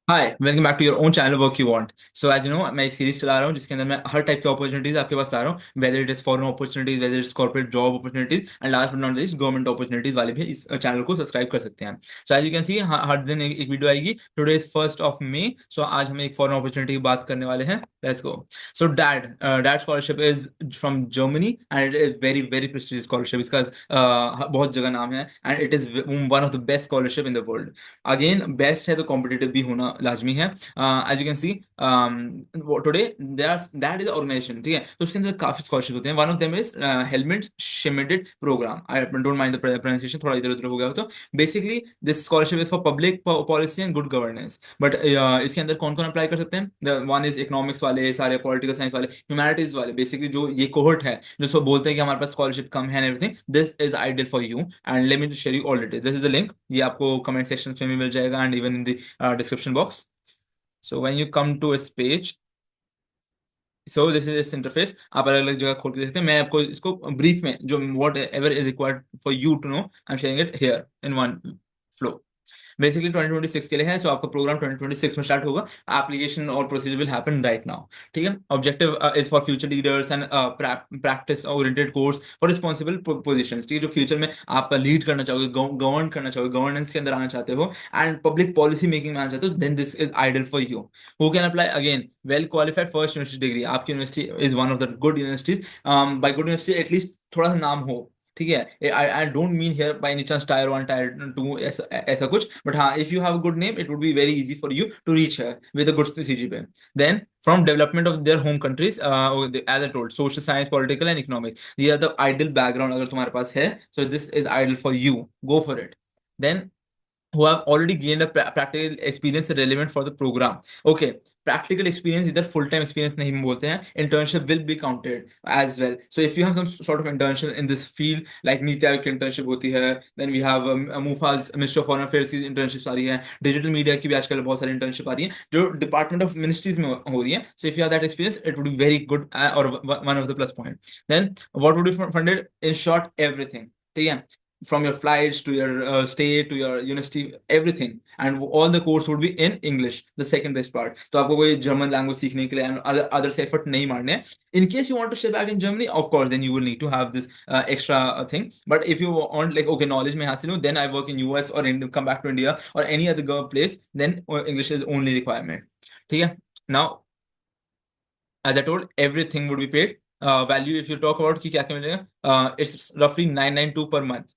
Hi, welcome back to your own channel work you want. So as you know, मैं एक series चला रहा हूँ जिसके अंदर मैं हर टाइप की अपॉर्चुनिटीज आपके पास ला रहा हूँ, whether it is foreign opportunities, whether it is corporate job opportunities and last but not least government opportunities वाले भी इस चैनल को सब्सक्राइब कर सकते हैं। So as you can see हर दिन एक वीडियो आएगी। टुडे इज 1 मई। सो आज हम एक फॉरेन अपॉर्चुनिटी की बात करने वाले हैं। Let's go. So DAAD scholarship is from Germany and it is very very prestigious scholarship. इसका बहुत जगह नाम है and it is one of the best scholarship in the world. Again best है तो कॉम्पिटिटिव भी होना लाजमी है। As you can see today that is organisation, ठीक है। तो उसके अंदर काफी स्कॉलरशिप होते हैं। One of them is Helmut Schmidt programme. I don't mind the pronunciation, थोड़ा इधर उधर हो गया हो तो। Basically this scholarship is for public policy and good governance. But इसके अंदर कौन कौन अप्लाई कर सकते हैं? वन इज इकोनॉमिक्स वाले, सारे पॉलिटिकल साइंस वाले, ह्यूमैनिटीज वाले। बेसिकली जो ये कोहर्ट है जो सब बोलते हैं कि हमारे पास स्कॉलरशिप कम है everything, this is ideal for you and let me share you all details. This is the link, ये आपको कमेंट सेक्शन में भी मिल जाएगा and even in the description box. So when you come to this page, so this is its interface. आप अलग अलग जगह खोल के देख सकते हैं। मैं आपको इसको ब्रीफ में जो whatever is required for you to know, I am sharing it here in one flow. Basically 2026 के लिए है। सो आपका प्रोग्राम 2026 में स्टार्ट होगा। एप्लीकेशन और procedure will happen right now, ठीक है। Objective is for future leaders and practice oriented course for responsible positions, ठीक है। जो फ्यूचर में आप लीड करना चाहोगे, गवर्न करना चाहोगे, गवर्नेंस के अंदर आना चाहते हो एंड पब्लिक पॉलिसी मेकिंग में आना चाहते हो, then this is ideal for you. Who can apply? Again well qualified first university degree. आपकी university is one of the good universities. By good university at least थोड़ा सा नाम हो, ठीक है। I don't mean here by any chance tier 1 tier 2 ऐसा ऐसा कुछ, बट हाँ, if you have a good name it would be very easy for you to reach here with a good CGPA. Then from development of their home countries, as I told, social science, political and economics, ये are the ideal background अगर तुम्हारे पास है। So this is ideal for you, go for it. Then who have already gained a practical experience relevant for the program. Okay, practical experience इधर full time experience नहीं बोलते हैं, internship will be counted as well. So if you have some sort of internship in this field, like NITI Aayog की internship होती है, then we have MUFA's Ministry of Foreign Affairs की internships आ रही है, digital media की भी आजकल बहुत सारी internship आ रही है जो Department of Ministries में हो रही है. So if you have that experience, it would be very good or one of the plus point. Then what would be funded? In short, everything. ठीक है, from your flights to your stay to your university, everything, and all the course would be in English, the second best part. तो आपको कोई German language सीखने के लिए other से effort नहीं मारने हैं. In case you want to stay back in Germany, of course then you will need to have this extra thing. But if you want like okay knowledge में हासिल हो, then I work in US or in come back to India or any other place, then English is only requirement, ठीक है. Now as I told, everything would be paid. Value if you talk about कि क्या क्या मिलेगा, it's roughly 992 per month.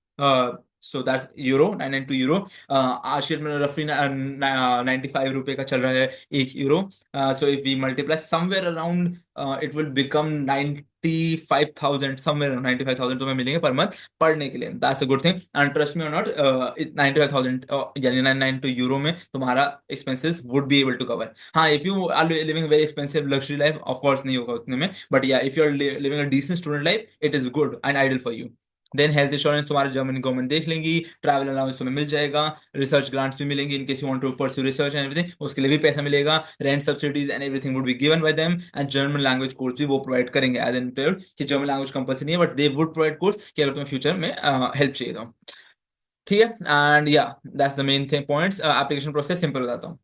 So that's euro, 992 euro. आज के date में roughly 95 रुपए का चल रहा है 1 euro. So if we multiply somewhere around, it will become 95,000, somewhere around 95,000 तुम्हें मिलेंगे पर मंथ पढ़ने के लिए. That's a good thing. And trust me or not, 95,000 यानी 992 euro में तुम्हारा expenses would be able to cover. हाँ, if you are living a very expensive luxury life, of course नहीं होगा उतने में, but yeah, if you are living a decent student life, it is good and ideal for you. Then health insurance तुम्हारे Germany government देख लेंगी, travel allowance तुम्हें मिल जाएगा, research grants भी मिलेंगी in case you want to pursue research and everything, उसके लिए भी पैसा मिलेगा, rent subsidies and everything would be given by them, and German language course भी वो प्रोवाइड करेंगे एज एन कि जर्मन लैंग्वेज कंपल्सरी नहीं है, but they would provide course कि अगर तुम्हें फ्यूचर में हेल्प चाहिए तो, ठीक है. एंड या that's the main thing points. Application process simple बताता हूँ,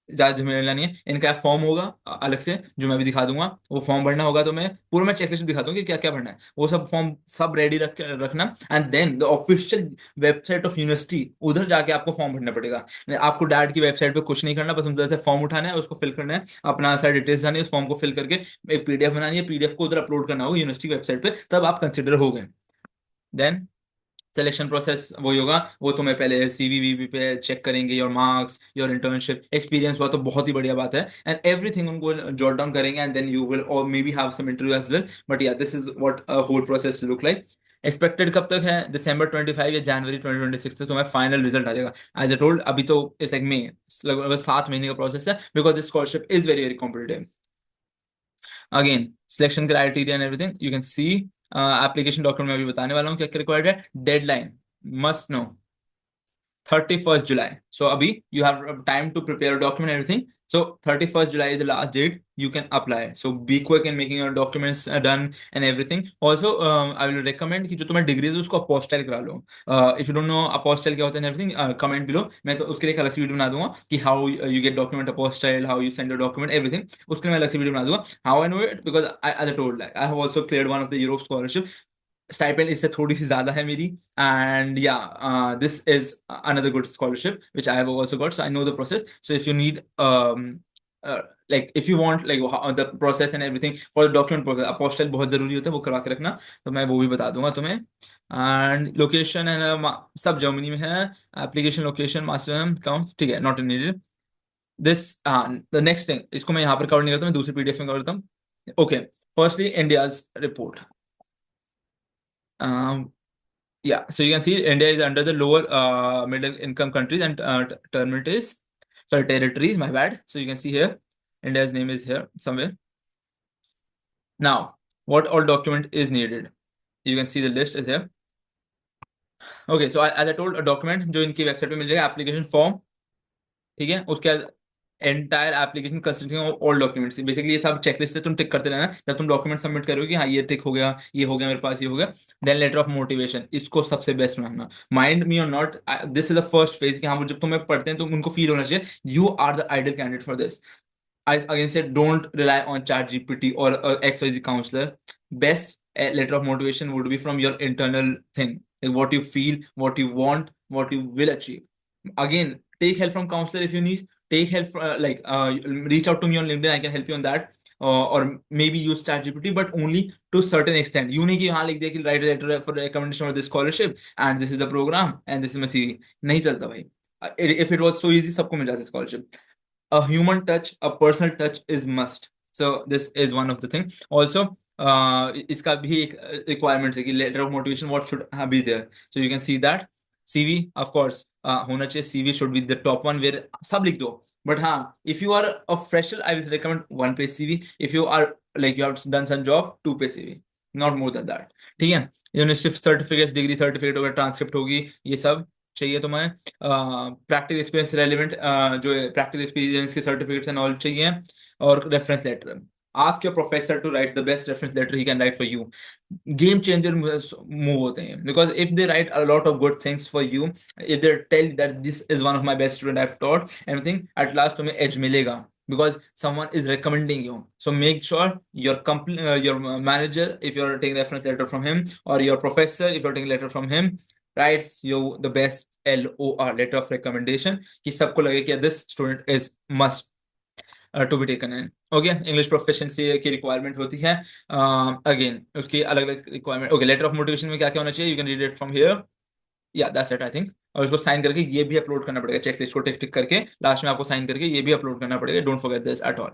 ज्यादा झमेला नहीं है. इनका फॉर्म होगा अलग से जो मैं भी दिखा दूंगा, वो फॉर्म भरना होगा. तो मैं चेकलिस्ट दिखा दूंगा कि क्या क्या भरना है, वो सब फॉर्म सब रेडी रखना. And then the official website of university, उधर जाके आपको फॉर्म भरना पड़ेगा. आपको डायरेक्ट की वेबसाइट पे कुछ नहीं करना, बस उधर से फॉर्म उठाना है, उसको फिल करना है, अपना सारी डिटेल्स जानी है, उस फॉर्म को फिल करके एक पीडीएफ बनानी है, पीडीएफ को उधर अपलोड करना होगा यूनिवर्सिटी वेबसाइट पे, तब आप कंसिडर हो गए. देन सिलेक्शन प्रोसेस वही होगा, वो तुम्हें पहले सीवी वीवी पे चेक करेंगे, your marks, your internship experience हुआ तो बहुत ही बढ़िया बात है, एंड एवरीथिंग उनको जॉट डाउन करेंगे, and then you will or maybe have some interview as well. But या this is what whole process look like. Expected कब तक है? दिसंबर 25 या जनवरी 2026 तक तुम्हें फाइनल रिजल्ट आ जाएगा. एज ए टोल्ड, अभी तो इट्स लाइक मे, लगभग 7 महीने का प्रोसेस है, because this scholarship is very very competitive. Again selection criteria and everything you can C. Application document में अभी बताने वाला हूँ क्या क्या रिक्वायर्ड है. Deadline must know 31st July. So अभी you have time to prepare a document and everything. So 31st July is the last date you can apply. So be quick in making your documents done and everything. Also, I will recommend कि जो तुम्हारी degree है उसको apostille करा लो. If you don't know apostille क्या होता है and everything, comment below. मैं तो उसके लिए एक अलग सी वीडियो बना दूंगा कि how you get document apostille, how you send your document, everything. उसके लिए मैं अलग सी वीडियो बना दूंगा. How I know it, because as I told, like I have also cleared one of the Europe scholarship. Stipend इससे थोड़ी सी ज्यादा है मेरी. एंड या this is another good scholarship which I have also got. So I know the process. So if you need like if you want like the process and everything for the document process, apostille बहुत जरूरी होता है, वो करवा के रखना. तो मैं वो भी बता दूंगा तुम्हें. एंड लोकेशन एंड सब जर्मनी में है. एप्लीकेशन लोकेशन मास्टर काउंट ठीक है, not needed. This the next thing, इसको मैं यहाँ पर कवर नहीं करता, मैं दूसरी पीडीएफ में कवर करता हूँ. Okay, firstly India's report. Yeah, so you can see India is under the lower middle income countries, and term it is, sorry, territories, my bad. So you can see here, India's name is here somewhere. Now, what all document is needed? You can see the list is here. Okay, so as I told, a document जो इनकी website पे मिल जाएगा, application form, ठीक है. उसके बाद entire application consisting of all documents. Basically ये सब चेकलिस्ट है, तुम टिक करते रहना जब तुम डॉक्यूमेंट सबमिट करोगे कि हाँ ये टिक हो गया, ये हो गया मेरे पास, ये हो गया. देन लेटर ऑफ मोटिवेशन, इसको सबसे बेस्ट मानना. माइंड मी और not, this is the first phase कि हाँ जब तुम्हें पढ़ते हैं तो उनको फील होना चाहिए you are the ideal candidate for this. I again said don't rely on ChatGPT or XYZ counselor. Best letter of motivation would be from your internal thing, like what you feel, what you want, what you will achieve. Again, take help from counselor if you need. Take help reach out to me on LinkedIn. I can help you on that. Or maybe use ChatGPT, but only to certain extent. You नहीं कि हाँ लिख दिया कि write a letter for recommendation of this scholarship and this is the program and this is my CV. नहीं चलता भाई. If it was so easy, सबको मिल जाता scholarship. A human touch, a personal touch is must. So this is one of the thing. Also, इसका भी एक requirement है कि letter of motivation what should be there. So you can see that CV, of course, होना चाहिए. CV should be the top one where सब लिख दो. But हाँ, if you are a fresher, I will recommend 1 page CV. If you are like you have done some job, 2 page CV, not more than that. ठीक है. University certificate, degree certificate होगा, transcript होगी, ये सब चाहिए तुम्हें. Practical experience relevant, जो practical experience के सर्टिफिकेट्स एंड ऑल चाहिए. और reference letter. Ask your professor to write the best reference letter he can write for you. Game changer move होते हैं, because if they write a lot of good things for you, if they tell that this is one of my best student I have taught everything, at last तुम्हें as मिलेगा because someone is recommending you. So make sure your company, your manager, if you're taking reference letter from him, or your professor, if you're taking letter from him, writes you the best LOR, letter of recommendation, कि सबको लगे कि this student is must to be taken in. Okay, English proficiency की requirement होती है. Again उसकी अलग अलग requirement. Okay, letter of motivation में क्या क्या होना चाहिए, you can read it from here. Yeah, that's it I think. और इसको साइन करके ये भी अपलोड करना पड़ेगा, चेकलिस्ट को टिक टिक करके लास्ट में आपको साइन करके ये भी अपलोड करना पड़ेगा. Don't forget this at all.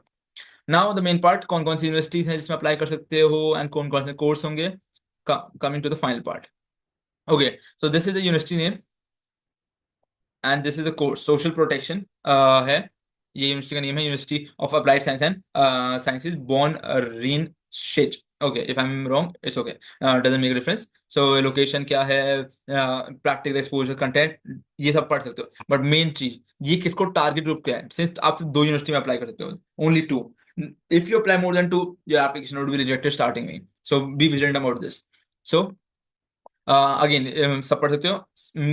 Now the main part, कौन कौन सी यूनिवर्सिटीज हैं जिसमें अप्लाई कर सकते हो एंड कौन कौन से कोर्स होंगे. Coming to the final part. Okay, so this is the university name and this is the course. Social protection है ये यूनिवर्सिटी का नेम है, university of applied science and sciences Bonn Rhein Sieg. Okay, if I am wrong it's okay, doesn't make difference. So location क्या है, practical exposure, content, ये सब पढ़ सकते हो. बट मेन चीज ये किसको टारगेट ग्रुप क्या है, सिंस आप 2 यूनिवर्सिटी में अप्लाई कर सकते हो, only 2. If you apply more than 2, your application would be rejected starting में. So be vigilant about this. So again सब पढ़ सकते हो.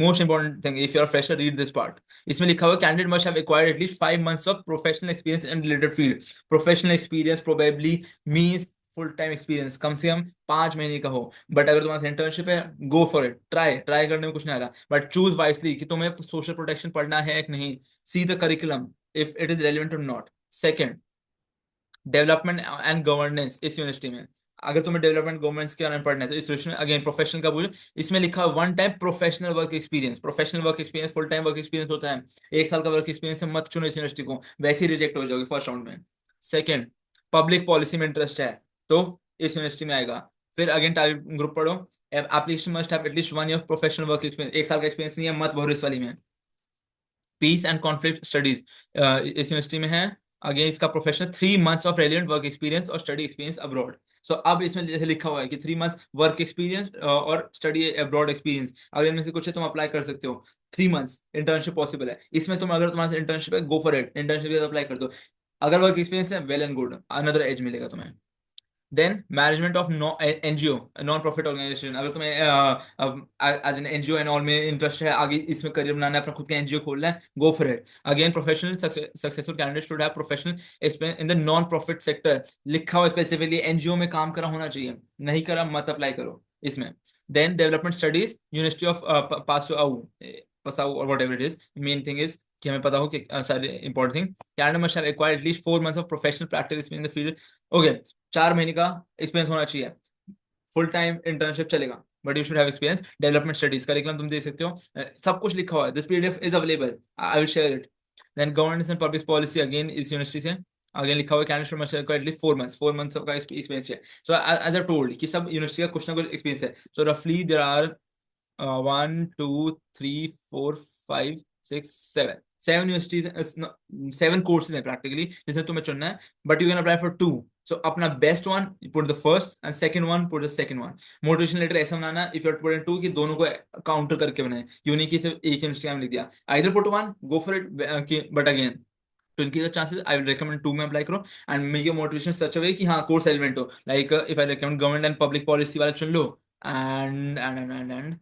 Most important thing, if you are fresher, read this part. इसमें लिखा हुआ candidate must have acquired at least 5 months of professional experience in related field. Professional experience probably means full time experience, कम से कम 5 महीने का हो. बट अगर तुम्हारा इंटर्नशिप है, गो फॉर इट. ट्राई करने में कुछ नहीं आ रहा, बट चूज वाइसली कि तुम्हें सोशल प्रोटेक्शन पढ़ना है कि नहीं. See the curriculum if it is relevant और not. Second, development and governance इस यूनिवर्सिटी में. अगर तुम्हें डेवलपमेंट गवर्नेंस के बारे में पढ़ना है तो इस यूनिवर्सिटी में अगेन प्रोफेशनल का बोलो. इसमें लिखा है 1 time professional work experience. Professional work experience full time work experience होता है. 1 साल का वर्क एक्सपीरियंस से मत चुनो इस यूनिवर्सिटी को, वैसे ही रिजेक्ट हो जाओगे फर्स्ट राउंड में. सेकेंड, पब्लिक पॉलिसी में इंटरेस्ट है तो इस यूनिवर्सिटी में आएगा. फिर अगेन टारगेट ग्रुप पढ़ो. Application must have at least 1 year professional work experience. 1 साल का एक्सपीरियंस नहीं है, मत भरो इस वाली में. पीस एंड कॉन्फ्लिक्ट स्टडीज इस यूनिवर्सिटी में है. अगेन इसका professional 3 months of relevant work experience और स्टडी एक्सपीरियंस अब्रॉड. सो अब इसमें जैसे लिखा हुआ है कि 3 months वर्क एक्सपीरियंस और स्टडी अब्रॉड एक्सपीरियंस, अगर इनमें से कुछ है तुम अप्लाई कर सकते हो. 3 months इंटर्नशिप पॉसिबल है इसमें. तुम अगर तुम्हारे इंटर्नशिप है, go for it, internship apply कर दो. अगर वर्क एक्सपीरियंस है, well and good, another edge मिलेगा तुम्हें। Then management of NGO, non profit organisation, अगर तुम्हें as an NGO and all में इंटरेस्ट है, आगे इसमें करियर बनाना है, अपना खुद का एनजीओ खोलना है, go for it. Again professional successful candidate should have professional experience in the non profit sector, लिखा हुआ स्पेसिफिकली एनजीओ में काम करा होना चाहिए, नहीं करा मत अप्लाई करो इसमें। Then development studies, university of Passau और whatever it is, main thing is कि हमें पता हो कि सारे important thing, candidate must have acquired at least 4 months of professional practice in the field. Okay, 4 महीने का एक्सपीरियंस होना चाहिए, फुल टाइम इंटर्नशिप चलेगा, but you should have experience. Development studies curriculum तुम देख सकते हो, सब कुछ लिखा हुआ है, this PDF is available, I will share it. Then governance and public policy, again इस यूनिवर्सिटी से अगेन लिखा हुआ है, candidate must have at least 4 months, 4 months का एक्सपीरियंस है। सो एज आई टोल्ड कि सब यूनिवर्सिटी का कुछ ना कुछ एक्सपीरियंस है। सो रफली देयर आर 1 2 3 4 5 6 7 यूनिवर्सिटीज, 7 कोर्सेज हैं प्रैक्टिकली जिसमें तुम्हें चुनना है, but you can apply for 2। So अपना best one put the first and second one put the second one. Motivation letter ऐसा बनाना इफ यू पुट इन 2 कि दोनों को काउंटर करके बनाए, यू नहीं कि सिर्फ एक यूनिवर्सिटी में लिख दिया। Either put one, go for it, but again तो इनके चांसेस आई विल रिकमेंड 2 में अप्लाई करो, and make your motivation such a way कि हाँ कोर्स एलिमेंट हो, like if I recommend government and public policy वाला चुन लो, and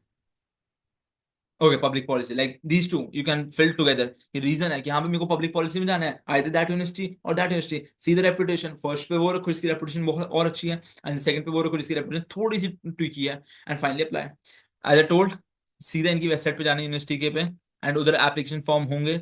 okay public policy, like these two you can fill together. ये reason है कि हाँ भाई मेरे को पब्लिक पॉलिसी में जाना है, आइदर दैट यूनिवर्सिटी और that university. See the reputation, first पे वो रखो इसकी रेपुटेशन बहुत और अच्छी है, एंड सेकंड पे वो रखो जिसकी रेपुटेशन थोड़ी सी ट्विकी है, and finally apply. As I told, सीधा इनकी वेबसाइट पे जाना यूनिवर्सिटी के पे, एंड उधर एप्लीकेशन फॉर्म होंगे,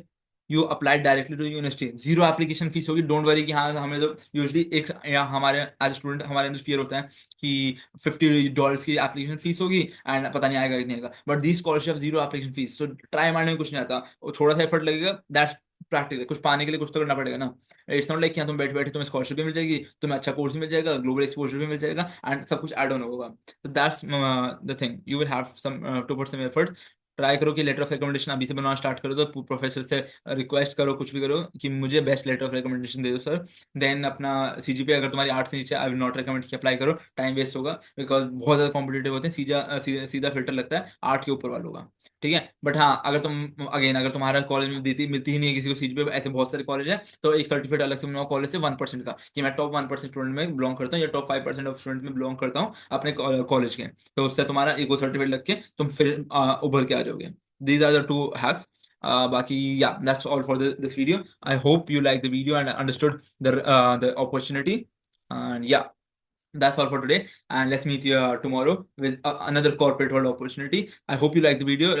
you apply directly to university, zero application fees होगी, डोंट वरी कि हाँ हमें तो यूजली एक या हमारे एज स्टूडेंट हमारे अंदर फियर होता है कि $50 की एप्लीकेशन फीस होगी एंड पता नहीं आएगा कि नहीं आएगा, but the scholarship zero application fees, so try मारने में कुछ नहीं आता, वो थोड़ा सा एफर्ट लगेगा, दैट्स प्रैक्टिकल, कुछ पाने के लिए कुछ तो करना पड़ेगा ना। इट्स नॉट लाइक कि हाँ तुम बैठे बैठे तुम्हें स्कॉलरशिप भी मिल जाएगी, तुम्हें अच्छा कोर्स भी मिल जाएगा, ग्लोबल एक्सपोजर भी मिल जाएगा, एंड सब कुछ एड ऑन होगा। तो that's the thing, you will have some to put some effort. Try करो कि लेटर ऑफ रिकमेंडेशन अभी से बनाना स्टार्ट करो, तो प्रोफेसर से रिक्वेस्ट करो, कुछ भी करो कि मुझे बेस्ट लेटर ऑफ रिकमेंडेशन दे दो सर। देन अपना सीजीपीए अगर तुम्हारी 8 से नीचे, आई विल नॉट रिकमेंड कि अप्लाई करो, टाइम वेस्ट होगा, बिकॉज बहुत ज्यादा कॉम्पिटेटिव होते हैं, सीधा फिल्टर लगता है 8 के ऊपर वालों का, ठीक है। बट हाँ अगर तुम अगेन अगर तुम्हारा कॉलेज में देती मिलती ही नहीं है किसी को सीजीपीए, ऐसे बहुत सारे कॉलेज है, तो एक सर्टिफिकेट अलग से बनाओ कॉलेज से 1% का, कि मैं टॉप 1% स्टूडेंट में बिलोंग करता हूँ या टॉप 5% ऑफ स्टूडेंट में बिलोंग करता हूँ अपने कॉलेज के, तो उससे तुम्हारा ईगो सर्टिफिकेट लग के तुम फिर उभर के आ जाओगे। These are the two hacks. Baki, yeah, that's all for this video. I hope you liked the video and understood the opportunity. And yeah, that's all for today. And let's meet you tomorrow with another corporate world opportunity. I hope you like the video.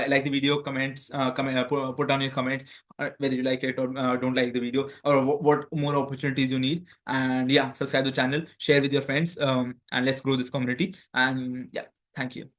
Like the video, comments, put down your comments whether you like it or don't like the video, or what more opportunities you need. And yeah, subscribe to the channel, share with your friends, and let's grow this community. And yeah, thank you.